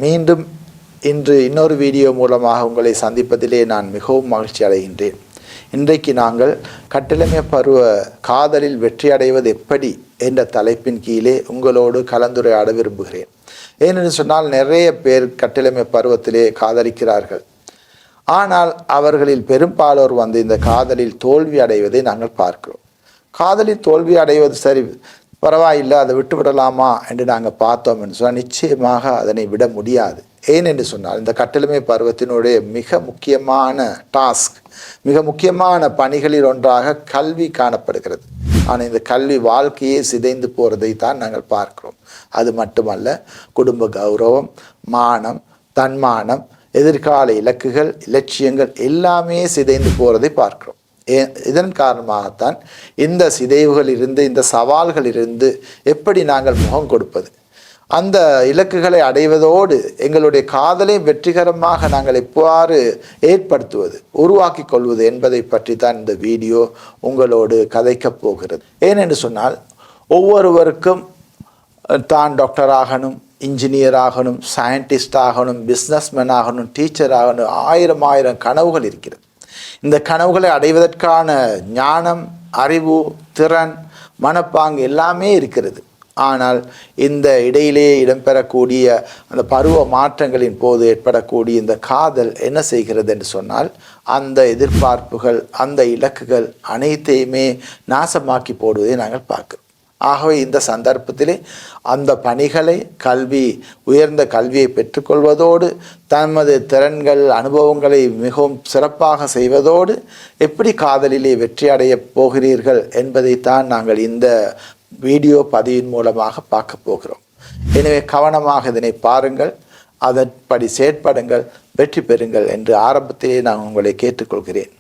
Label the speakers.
Speaker 1: மீண்டும் இன்று இன்னொரு வீடியோ மூலமாக உங்களை சந்திப்பதிலே நான் மிகவும் மகிழ்ச்சி அடைகின்றேன். இன்றைக்கு நாங்கள் கட்டிளமை பருவ காதலில் வெற்றி அடைவது எப்படி என்ற தலைப்பின் கீழே உங்களோடு கலந்துரையாட விரும்புகிறேன். ஏனென்று சொன்னால் நிறைய பேர் கட்டிளமை பருவத்திலே காதலிக்கிறார்கள். ஆனால் அவர்களில் பெரும்பாலோர் இந்த காதலில் தோல்வி அடைவதை நாங்கள் பார்க்கிறோம். காதலில் தோல்வி அடைவது சரி, பரவாயில்லை, அதை விட்டு விடலாமா என்று நாங்கள் பார்த்தோம் என்று சொன்னால் நிச்சயமாக அதனை விட முடியாது. ஏனென்று சொன்னால் இந்த கட்டிளமை பருவத்தினுடைய மிக முக்கியமான டாஸ்க், மிக முக்கியமான பணிகளில் ஒன்றாக கல்வி காணப்படுகிறது. ஆனால் இந்த கல்வி வாழ்க்கையே சிதைந்து போகிறதை தான் நாங்கள் பார்க்கிறோம். அது மட்டுமல்ல, குடும்ப கௌரவம், மானம், தன்மானம், எதிர்கால இலக்குகள், இலட்சியங்கள் எல்லாமே சிதைந்து போகிறதை பார்க்கிறோம். இதன் காரணமாகத்தான் இந்த சிதைவுகளிலிருந்து, இந்த சவால்களிலிருந்து எப்படி நாங்கள் முகம் கொடுப்பது, அந்த இலக்குகளை அடைவதோடு எங்களுடைய காதலை வெற்றிகரமாக நாங்கள் எவ்வாறு ஏற்படுத்துவது, உருவாக்கி கொள்வது என்பதை பற்றி தான் இந்த வீடியோ உங்களோடு கதைக்கப் போகிறது. ஏனென்று சொன்னால் ஒவ்வொருவருக்கும் தான் டாக்டர் ஆகணும், இன்ஜினியர் ஆகணும், சயின்டிஸ்ட் ஆகணும், பிஸ்னஸ்மேன் ஆகணும், டீச்சர் ஆகணும், ஆயிரம் கனவுகள் இருக்கிறது. இந்த கனவுகளை அடைவதற்கான ஞானம், அறிவு, திறன், மனப்பாங்கு எல்லாமே இருக்கிறது. ஆனால் இந்த இடையிலே இடம்பெறக்கூடிய அந்த பருவ மாற்றங்களின் போது ஏற்படக்கூடிய இந்த காதல் என்ன செய்கிறது என்று சொன்னால், அந்த எதிர்பார்ப்புகள், அந்த இலக்குகள் அனைத்தையுமே நாசமாக்கி போடுவதை நாங்கள் பார்க்கிறோம். ஆகவே இந்த சந்தர்ப்பத்திலே அந்த பணிகளை, உயர்ந்த கல்வியை பெற்றுக்கொள்வதோடு தமது திறன்கள், அனுபவங்களை மிகவும் சிறப்பாக செய்வதோடு எப்படி காதலிலே வெற்றி அடையப் போகிறீர்கள் என்பதைத்தான் நாங்கள் இந்த வீடியோ பதிவின் மூலமாக பார்க்க போகிறோம். எனவே கவனமாக இதனை பாருங்கள், அதன்படி செயற்படுங்கள், வெற்றி பெறுங்கள் என்று ஆரம்பத்திலே நான் உங்களை கேட்டுக்கொள்கிறேன்.